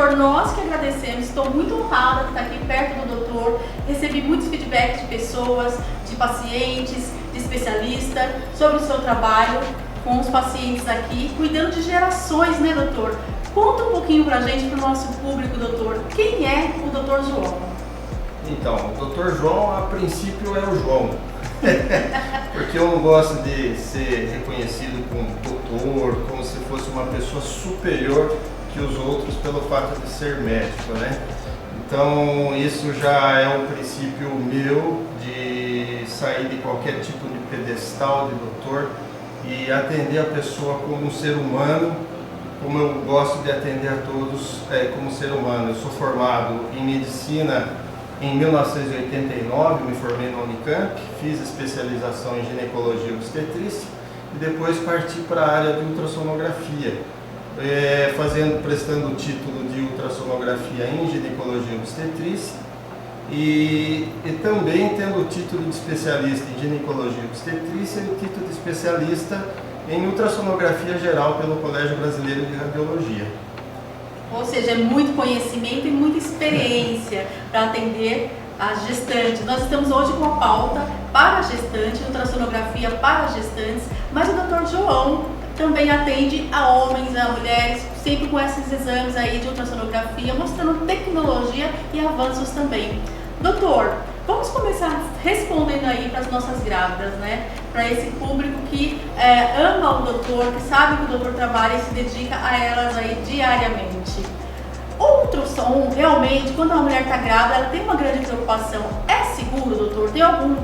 Doutor, nós que agradecemos, estou muito honrada de estar aqui perto do doutor, recebi muitos feedbacks de pessoas, de pacientes, de especialistas, sobre o seu trabalho com os pacientes aqui, cuidando de gerações, né, doutor? Conta um pouquinho pra gente, pro nosso público, doutor, quem é o doutor João? Então, o doutor João, a princípio, é o João. Porque eu não gosto de ser reconhecido como doutor, como se fosse uma pessoa superior que os outros pelo fato de ser médico, né? Então isso já é um princípio meu de sair de qualquer tipo de pedestal de doutor e atender a pessoa como um ser humano, como eu gosto de atender a todos como ser humano. Eu sou formado em medicina em 1989, me formei na Unicamp, fiz especialização em ginecologia e obstetrícia e depois parti para a área de ultrassonografia, prestando o título de ultrassonografia em ginecologia e obstetrícia e também tendo o título de especialista em ginecologia e obstetrícia e o título de especialista em ultrassonografia geral pelo Colégio Brasileiro de Radiologia. Ou seja, é muito conhecimento e muita experiência para atender as gestantes. Nós estamos hoje com a pauta para gestante, ultrassonografia para gestantes, mas o Dr. João também atende a homens, a mulheres, sempre com esses exames aí de ultrassonografia, mostrando tecnologia e avanços também. Doutor, vamos começar respondendo aí para as nossas grávidas, né? Para esse público que ama o doutor, que sabe que o doutor trabalha e se dedica a elas aí diariamente. O ultrassom, realmente, quando a mulher está grávida, ela tem uma grande preocupação. É seguro, doutor? Tem algum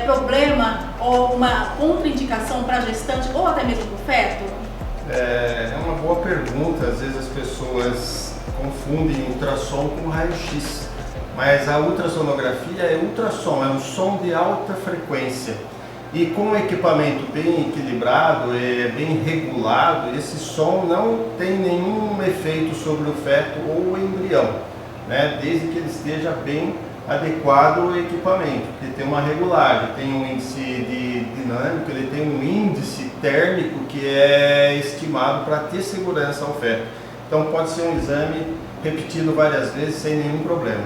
problema ou uma contraindicação para a gestante ou até mesmo para o feto? É uma boa pergunta. Às vezes as pessoas confundem ultrassom com raio-x. Mas a ultrassonografia é ultrassom, é um som de alta frequência. E com um equipamento bem equilibrado, bem regulado, esse som não tem nenhum efeito sobre o feto ou o embrião, né? Desde que ele esteja bem adequado ao equipamento, porque tem uma regulagem, tem um índice de dinâmico, ele tem um índice térmico que é estimado para ter segurança ao feto. Então pode ser um exame repetido várias vezes sem nenhum problema.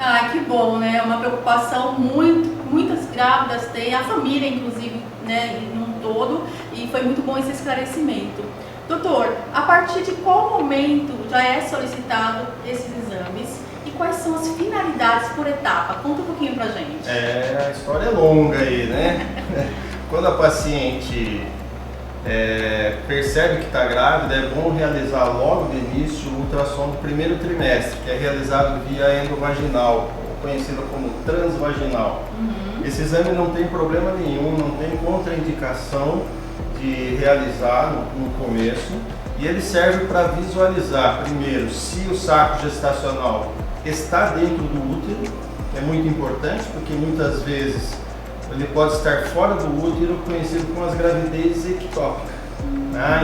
Ah, que bom, né? É uma preocupação muitas grávidas têm, a família inclusive, né, num todo, e foi muito bom esse esclarecimento. Doutor, a partir de qual momento já é solicitado esses exames e quais são as finalidades por etapa? Conta um pouquinho pra gente. A história é longa aí, né? Quando a paciente percebe que está grávida, é bom realizar logo de início o ultrassom do primeiro trimestre, que é realizado via endovaginal, conhecido como transvaginal. Esse exame não tem problema nenhum, não tem contraindicação de realizar no começo, e ele serve para visualizar, primeiro, se o saco gestacional está dentro do útero, que é muito importante, porque muitas vezes ele pode estar fora do útero, conhecido como as gravidezes ectópicas.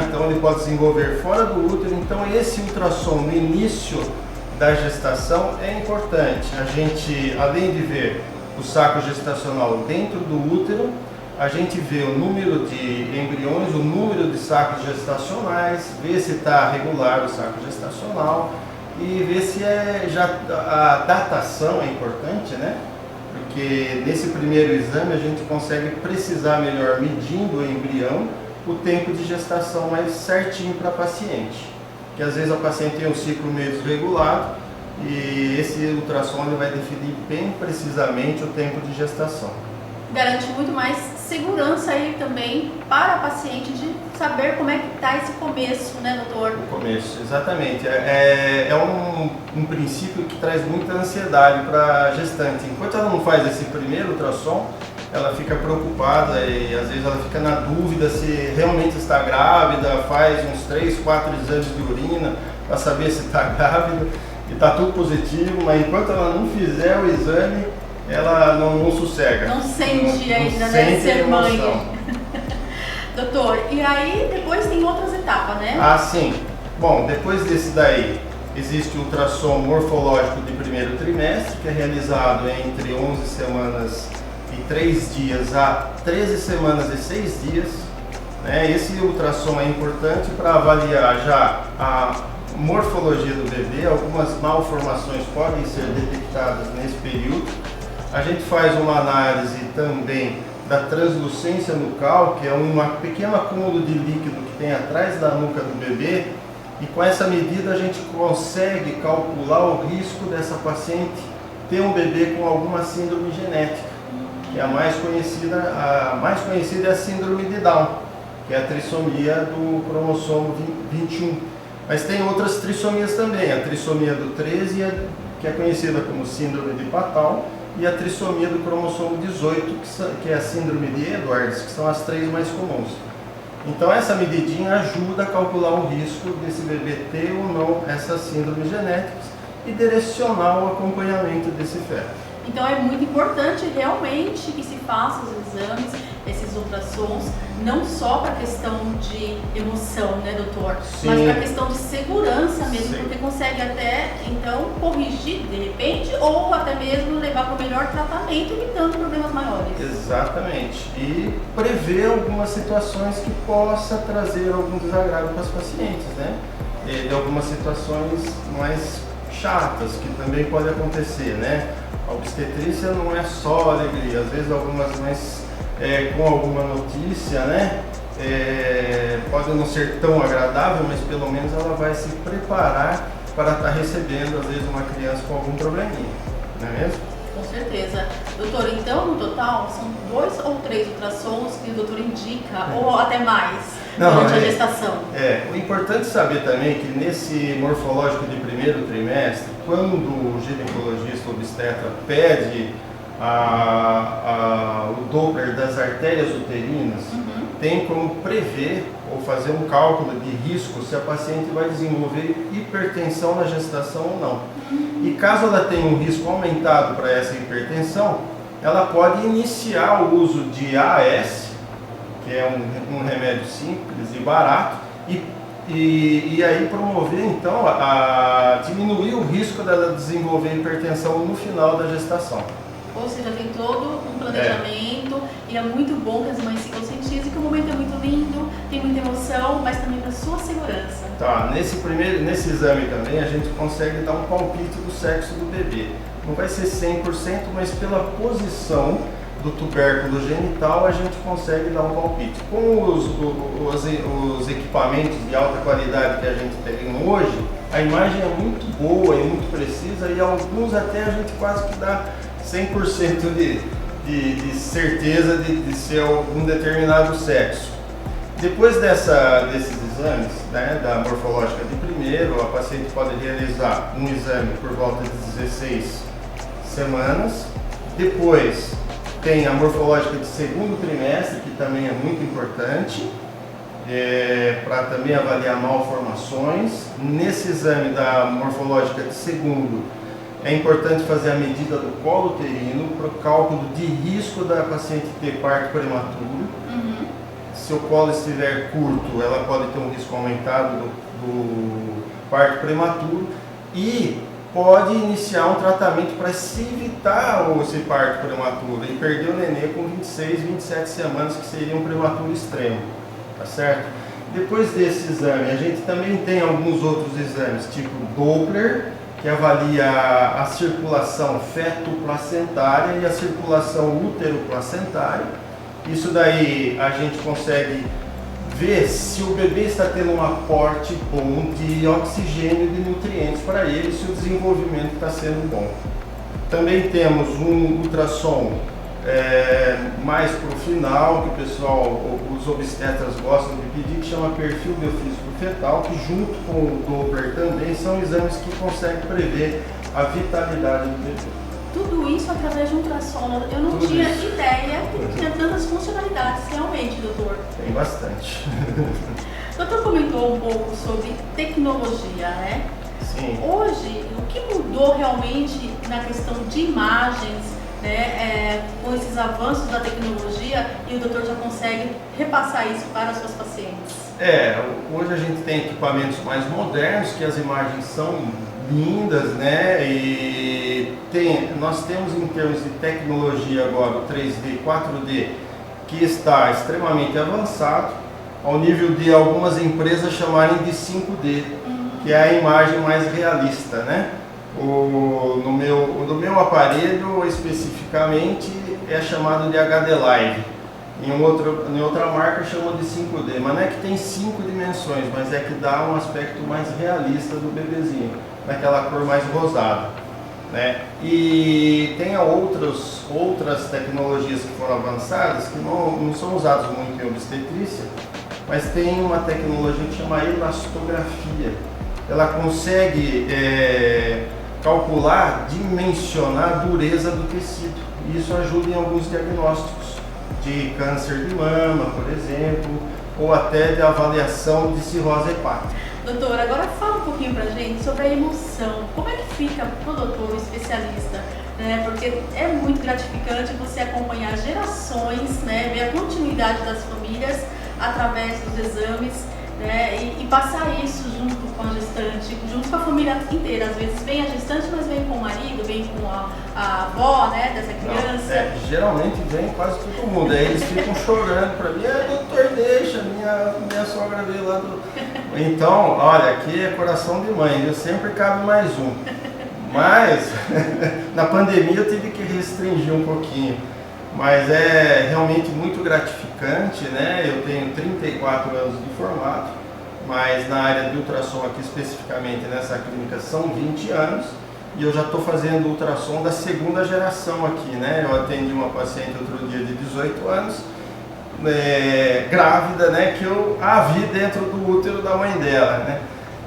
Então ele pode se desenvolver fora do útero. Então esse ultrassom no início da gestação é importante. A gente, além de ver o saco gestacional dentro do útero, a gente vê o número de embriões, o número de sacos gestacionais, ver se está regular o saco gestacional e ver se a datação é importante, né? Porque nesse primeiro exame a gente consegue precisar melhor, medindo o embrião, o tempo de gestação mais certinho para a paciente. Que às vezes a paciente tem um ciclo meio desregulado e esse ultrassom ele vai definir bem precisamente o tempo de gestação. Garante muito mais segurança aí também para a paciente de saber como é que está esse começo, né, doutor? O começo, exatamente. É um princípio que traz muita ansiedade para a gestante. Enquanto ela não faz esse primeiro ultrassom, ela fica preocupada e às vezes ela fica na dúvida se realmente está grávida, faz uns 3, 4 exames de urina para saber se está grávida e está tudo positivo, mas enquanto ela não fizer o exame, ela não sossega. Não sente ainda, né, ser mãe. Doutor, e aí depois tem outras etapas, né? Ah, sim. Bom, depois desse daí, existe o ultrassom morfológico de primeiro trimestre, que é realizado entre 11 semanas e 3 dias a 13 semanas e 6 dias. Esse ultrassom é importante para avaliar já morfologia do bebê, algumas malformações podem ser detectadas nesse período. A gente faz uma análise também da translucência nucal, que é um pequeno acúmulo de líquido que tem atrás da nuca do bebê, e com essa medida a gente consegue calcular o risco dessa paciente ter um bebê com alguma síndrome genética, que é a mais conhecida é a síndrome de Down, que é a trissomia do cromossomo 21. Mas tem outras trissomias também, a trissomia do 13, que é conhecida como síndrome de Patau, e a trissomia do cromossomo 18, que é a síndrome de Edwards, que são as três mais comuns. Então essa medidinha ajuda a calcular o risco desse bebê ter ou não essas síndromes genéticas e direcionar o acompanhamento desse feto. Então é muito importante realmente que se façam os exames, esses ultrassons, não só para a questão de emoção, né, doutor? Sim. Mas para a questão de segurança mesmo, Sim. porque consegue até, então, corrigir de repente ou até mesmo levar para o melhor tratamento, evitando problemas maiores. Exatamente. E prever algumas situações que possa trazer algum desagrado para as pacientes, né? De algumas situações mais chatas que também podem acontecer, né? A obstetrícia não é só alegria, às vezes algumas mais com alguma notícia, né? Pode não ser tão agradável, mas pelo menos ela vai se preparar para estar recebendo às vezes uma criança com algum probleminha, não é mesmo? Com certeza. Doutor, então no total são 2 ou 3 ultrassons que o doutor indica, ou até mais, durante a gestação? O importante saber também que nesse morfológico de primeiro trimestre, quando o ginecologista obstetra pede o Doppler das artérias uterinas, tem como prever ou fazer um cálculo de risco se a paciente vai desenvolver hipertensão na gestação ou não. E caso ela tenha um risco aumentado para essa hipertensão, ela pode iniciar o uso de AS, que é um remédio simples e barato, e aí promover então diminuir o risco dela desenvolver hipertensão no final da gestação. Ou seja, tem todo um planejamento e é muito bom que as mães se conscientizem que o momento é muito lindo, tem muita emoção, mas também para sua segurança. Tá, nesse exame também a gente consegue dar um palpite do sexo do bebê. Não vai ser 100%, mas pela posição do tubérculo genital a gente consegue dar um palpite. Com os equipamentos de alta qualidade que a gente tem hoje, a imagem é muito boa e muito precisa, e alguns até a gente quase que dá 100% de certeza de ser um determinado sexo. Depois desses exames, né, da morfológica de primeiro, a paciente pode realizar um exame por volta de 16 semanas. Depois tem a morfológica de segundo trimestre, que também é muito importante, para também avaliar malformações. Nesse exame da morfológica de segundo, é importante fazer a medida do colo uterino para o cálculo de risco da paciente ter parto prematuro. Se o colo estiver curto, ela pode ter um risco aumentado do parto prematuro e pode iniciar um tratamento para se evitar esse parto prematuro e perder o nenê com 26, 27 semanas, que seria um prematuro extremo, tá certo? Depois desse exame, a gente também tem alguns outros exames, tipo Doppler, que avalia a circulação feto-placentária e a circulação útero-placentária. Isso daí a gente consegue ver se o bebê está tendo um aporte bom de oxigênio e de nutrientes para ele, se o desenvolvimento está sendo bom. Também temos um ultrassom mais para o final, que o pessoal, os obstetras gostam de pedir, que chama perfil biofísico fetal, que junto com o Doppler também são exames que conseguem prever a vitalidade do bebê. Tudo isso através de ultrassom. Eu não tinha ideia que tinha tantas funcionalidades, realmente, doutor. Tem bastante. O doutor comentou um pouco sobre tecnologia, né? Sim. Hoje, o que mudou realmente na questão de imagens, né, com esses avanços da tecnologia, e o doutor já consegue repassar isso para as suas pacientes? Hoje a gente tem equipamentos mais modernos, que as imagens são lindas, né? E nós temos, em termos de tecnologia agora, o 3D, 4D, que está extremamente avançado, ao nível de algumas empresas chamarem de 5D. que é a imagem mais realista, né? No meu aparelho, especificamente, é chamado de HD Live. Em outra marca chama de 5D, mas não é que tem 5 dimensões, mas é que dá um aspecto mais realista do bebezinho, naquela cor mais rosada, né? E tem outras tecnologias que foram avançadas, que não são usadas muito em obstetrícia, mas tem uma tecnologia que chama elastografia. Ela consegue calcular, dimensionar a dureza do tecido, e isso ajuda em alguns diagnósticos de câncer de mama, por exemplo, ou até de avaliação de cirrose hepática. Doutor, agora fala um pouquinho pra gente sobre a emoção. Como é que fica pro doutor, o especialista? Né? Porque é muito gratificante você acompanhar gerações, né? Ver a continuidade das famílias através dos exames, né? E passar isso junto com a gestante, junto com a família inteira. Às vezes vem a gestante, mas vem com o marido, vem com a avó, né, dessa criança. Geralmente vem quase todo mundo. Aí eles ficam chorando para mim, doutor, deixa, minha sogra veio lá do... Então, olha, aqui é coração de mãe, viu? Sempre cabe mais um. Mas, na pandemia eu tive que restringir um pouquinho. Mas é realmente muito gratificante, né? Eu tenho 34 anos de formato, mas na área de ultrassom aqui especificamente nessa clínica são 20 anos e eu já estou fazendo ultrassom da segunda geração aqui, né? Eu atendi uma paciente outro dia de 18 anos, grávida, né? Que eu a vi dentro do útero da mãe dela, né?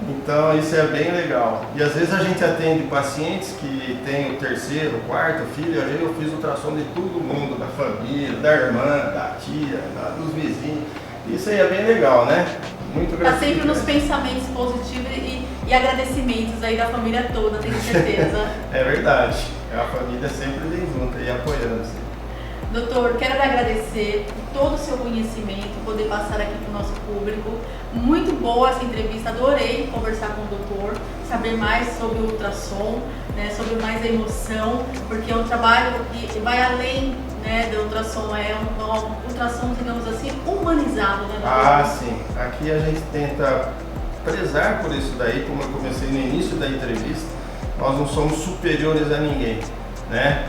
Então isso é bem legal. E às vezes a gente atende pacientes que têm o terceiro, o quarto filho, às vezes eu fiz ultrassom de todo mundo, da família, da irmã, da tia, dos vizinhos. Isso aí é bem legal, né? Muito gratificante. Está sempre nos pensamentos positivos e agradecimentos aí da família toda, tenho certeza. É verdade. A família sempre vem junto e apoiando-se. Doutor, quero lhe agradecer por todo o seu conhecimento, poder passar aqui para o nosso público. Muito boa essa entrevista, adorei conversar com o doutor, saber mais sobre o ultrassom, né, sobre mais a emoção, porque é um trabalho que vai além, né, do ultrassom, é um ultrassom, digamos assim, humanizado, né, doutor? Ah, sim. Aqui a gente tenta prezar por isso daí, como eu comecei no início da entrevista, nós não somos superiores a ninguém, né?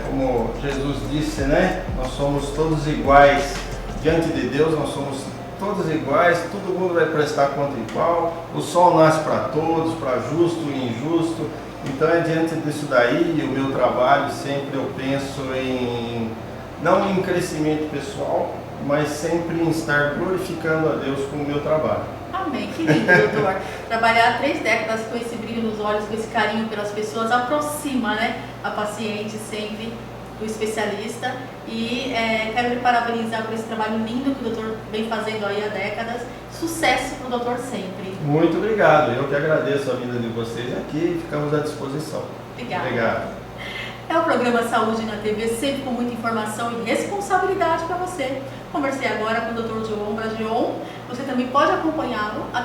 Como Jesus disse, né? Nós somos todos iguais diante de Deus, nós somos todos iguais, todo mundo vai prestar conta igual, o sol nasce para todos, para justo e injusto. Então é diante disso daí, o meu trabalho sempre eu penso não em crescimento pessoal, mas sempre em estar glorificando a Deus com o meu trabalho. Amém, que lindo, doutor. Trabalhar 3 décadas com esse brilho nos olhos, com esse carinho pelas pessoas, aproxima, né, a paciente sempre do especialista. E quero lhe parabenizar por esse trabalho lindo que o doutor vem fazendo aí há décadas. Sucesso para o doutor sempre. Muito obrigado, eu que agradeço a vinda de vocês aqui e ficamos à disposição. Obrigada. Obrigado. É o programa Saúde na TV, sempre com muita informação e responsabilidade para você. Conversei agora com o Dr. João Bragion. Você também pode acompanhá-lo através